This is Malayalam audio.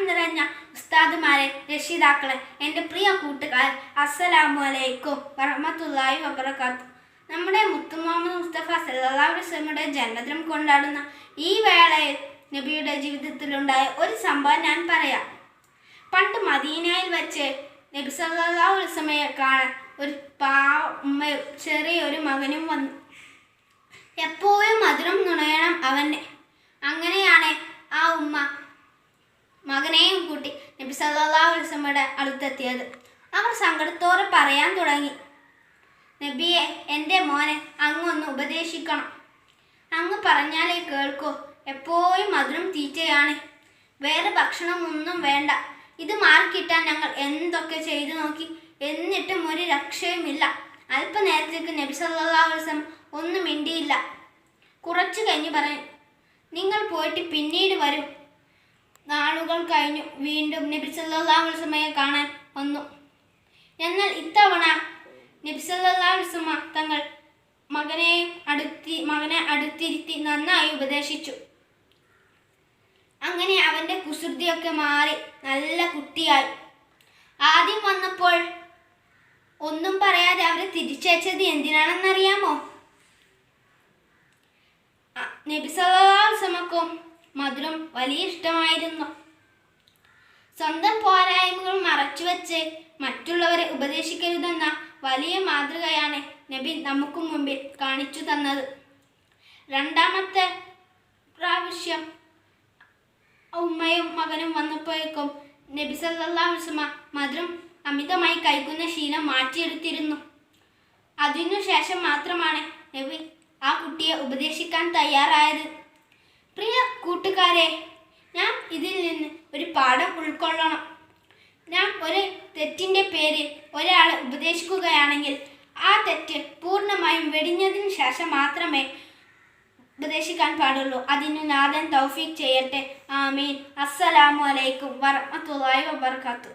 നിറഞ്ഞ ഉസ്താദുമാരെ, രക്ഷിതാക്കളെ, എൻ്റെ പ്രിയ കൂട്ടുകാർ, അസ്സലാമു അലൈക്കും വറഹ്മത്തുള്ളാഹി വബറകാതുഹു. നമ്മുടെ മുത്തു മുഹമ്മദ് മുസ്തഫ സല്ലല്ലാഹു അലൈഹി വസല്ലമയുടെ ജന്മദിനം കൊണ്ടാടുന്ന ഈ വേളയിൽ നബിയുടെ ജീവിതത്തിലുണ്ടായ ഒരു സംഭവം ഞാൻ പറയാം. പണ്ട് മദീനയിൽ വെച്ച് നബി സല്ലല്ലാഹു അലൈഹി വസല്ലമയെ കാണാൻ ഒരു ഉമ്മയും ചെറിയൊരു മകനും വന്നു. എപ്പോഴും മധുരം നുണയണം അവന്. അങ്ങനെയാണ് ആ ഉമ്മ മകനെയും കൂട്ടി നബി സല്ലല്ലാഹു അലൈഹി വസല്ലമയുടെ അടുത്തെത്തിയത്. അവർ സങ്കടത്തോടെ പറയാൻ തുടങ്ങി, നബിയെ, എൻ്റെ മോനെ അങ്ങൊന്ന് ഉപദേശിക്കണം. അങ്ങ് പറഞ്ഞാലേ കേൾക്കൂ. എപ്പോഴും മധുരം തീറ്റയാണ്. വേറെ ഭക്ഷണമൊന്നും വേണ്ട. ഇത് മാറിക്കിട്ടാൻ ഞങ്ങൾ എന്തൊക്കെ ചെയ്തു നോക്കി, എന്നിട്ടും ഒരു രക്ഷയുമില്ല. അല്പനേരത്തേക്ക് നബി സല്ലല്ലാഹു അലൈഹി വസല്ലം ഒന്നും മിണ്ടിയില്ല. കുറച്ചു കഴിഞ്ഞ് പറഞ്ഞു, നിങ്ങൾ പോയിട്ട് പിന്നീട് വരൂ. നാളുകൾ കഴിഞ്ഞു. വീണ്ടും നബി സല്ലല്ലാഹു അലൈഹി വസല്ലമയെ കാണാൻ വന്നു. എന്നാൽ ഇത്തവണ നബി സല്ലല്ലാഹു അലൈഹി വസല്ലമ തങ്ങൾ മകനെ അടുത്തിരുത്തി നന്നായി ഉപദേശിച്ചു. അങ്ങനെ അവൻ്റെ കുസൃതിയൊക്കെ മാറി നല്ല കുട്ടിയായി. ആദ്യം വന്നപ്പോൾ ഒന്നും പറയാതെ അവരെ തിരിച്ചയച്ചത് എന്തിനാണെന്നറിയാമോ? നബി സല്ലല്ലാഹു അലൈഹി വസല്ലമക്കും മധുരം വലിയ ഇഷ്ടമായിരുന്നു. സ്വന്തം പോരായ്മകൾ മറച്ചുവെച്ച് മറ്റുള്ളവരെ ഉപദേശിക്കരുതെന്ന വലിയ മാതൃകയാണ് നബി നമുക്ക് മുമ്പിൽ കാണിച്ചു തന്നത്. രണ്ടാമത്തെ പ്രാവശ്യം ഉമ്മയും മകനും വന്നപ്പോഴേക്കും നബി സല്ലല്ലാഹു അലൈഹി വസല്ലമ മധുരം അമിതമായി കഴിക്കുന്ന ശീലം മാറ്റിയെടുത്തിരുന്നു. അതിനുശേഷം മാത്രമാണ് നബി ആ കുട്ടിയെ ഉപദേശിക്കാൻ തയ്യാറായത്. പ്രിയ കൂട്ടുകാരെ, ഞാൻ ഇതിൽ നിന്ന് ഒരു പാഠം ഉൾക്കൊള്ളണം. ഞാൻ ഒരു തെറ്റിൻ്റെ പേരിൽ ഒരാളെ ഉപദേശിക്കുകയാണെങ്കിൽ ആ തെറ്റ് പൂർണ്ണമായും വെടിഞ്ഞതിന് ശേഷം മാത്രമേ ഉപദേശിക്കാൻ പാടുള്ളൂ. അതിന് നാഥൻ തൗഫീഖ് ചെയ്യട്ടെ. ആമീൻ. അസ്സലാമു അലൈക്കും വറഹ്മത്തുള്ളാഹി വബറകാതുഹു.